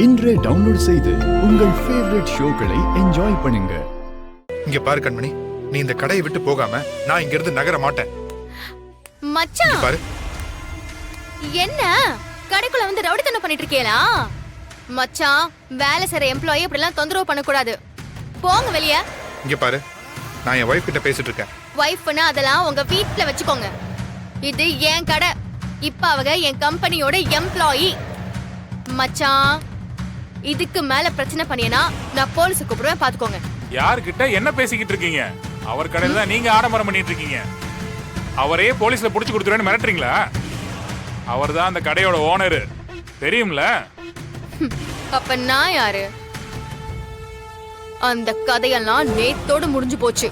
இன்றே டவுன்லோட் செய்து உங்கள் ஃபேவரட் ஷோக்களை என்ஜாய் பண்ணுங்க. இங்க பாரு கண்மணி, நீ இந்த கடையை விட்டு போகாம நான் இங்க இருந்து நகர மாட்டேன். மச்சான் பாரு, என்ன கடைக்குள்ள வந்து ரவுடித்தனம் பண்ணிட்டு இருக்கீங்களா? மச்சான், வேலை செய்யற எம்ப்ளாயி அப்படிலாம் தொந்தரவு பண்ணக்கூடாது. போங்க வெளிய. இங்க பாரு, நான் என் வைஃப் கிட்ட பேசிட்டு இருக்கேன். வைஃப்னா அதெல்லாம் உங்க வீட்ல வச்சுக்கோங்க. இது என் கடை. இப்ப அவங்க என் கம்பெனியோட எம்ப்ளாயி. மச்சான், இதுக்கு மேல பிரச்சனை பண்ணியனா நான் போலீஸ் கூப்பிடுவேன், பாத்துக்கோங்க. யார்கிட்ட என்ன பேசிக்கிட்டு இருக்கீங்க? அவர் கடையில தான் நீங்க ஆடம்பரம் பண்ணிட்டு இருக்கீங்க. அவரே போலீஸ்ல புடிச்சு கொடுத்துருவேன்னு மிரட்டுறீங்களா? அவர் தான் அந்த கடையோட ஓனர், தெரியும்ல? அப்ப நான் யாரு? அந்த கதையெல்லாம் நேத்தோடு முடிஞ்சு போச்சு.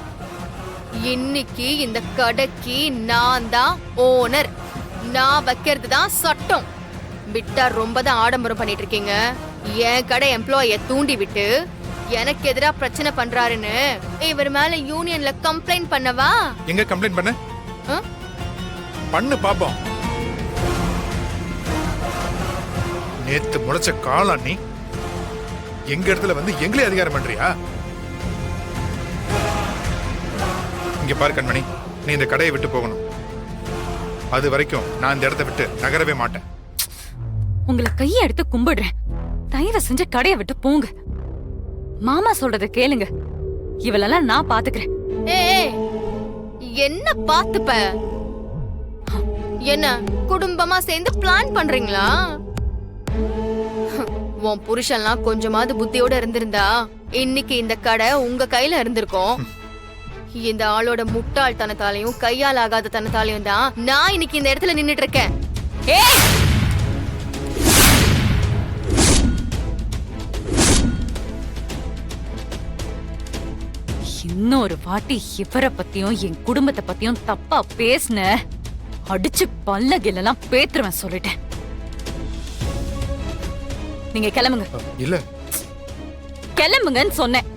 இன்னைக்கு இந்த கடைக்கு நான் தான் ஓனர். நான் வைக்கிறது தான் சட்டம். விட்டா ரொம்ப தான் ஆடம்பரம் பண்ணிட்டு இருக்கீங்க. என் கடை எம்ப்ளாய தூண்டி விட்டு எனக்கு எதிரா பிரச்சனை பண்றாருன்னு இவர் மேல யூனியன்ல கம்ப்ளைண்ட் பண்ணவா? எங்க கம்ப்ளைண்ட் பண்ண? பண்ணு பாப்போம். நேத்து முளைச்ச காலா நீ எங்க இடத்துல வந்து எங்களே அதிகாரம் பண்றியா? இங்க பாரு கண்மணி, நீ இந்த கடையை விட்டு போகணும். அது வரைக்கும் நான் இந்த இடத்தை விட்டு நகரவே மாட்டேன். உங்களை கையை எடுத்து கும்பிடுறேன். தயவு செஞ்சு கடையை விட்டு போங்க. மாமா சொல்றத கேளுங்க. இவளெல்லாம் நான் பாத்துக்கிறேன். ஏய், என்ன பாத்துப்ப? என்ன குடும்பமா சேர்ந்து பிளான் பண்றீங்களா? உன் புருஷன்லாம் கொஞ்சமாவது புத்தியோட இருந்திருந்தா இன்னைக்கு இந்த கடை உங்க கையில இருந்திருக்கும். இந்த ஆளோட முட்டாள்தனத்தாலையும் கையால் ஆகாத தனத்தாலையும் தான் நான் இன்னைக்கு இந்த இடத்துல நின்னுட்டு இருக்கேன். ஏய், இன்னொரு வாட்டி இவரை பத்தியும் என் குடும்பத்தை பத்தியும் தப்பா பேசுன அடிச்சு பல்லகிலெல்லாம் பேத்துருவேன் சொல்லிட்டேன். நீங்க கிளம்புங்க. இல்ல, கிளம்புங்கன்னு சொன்னேன்.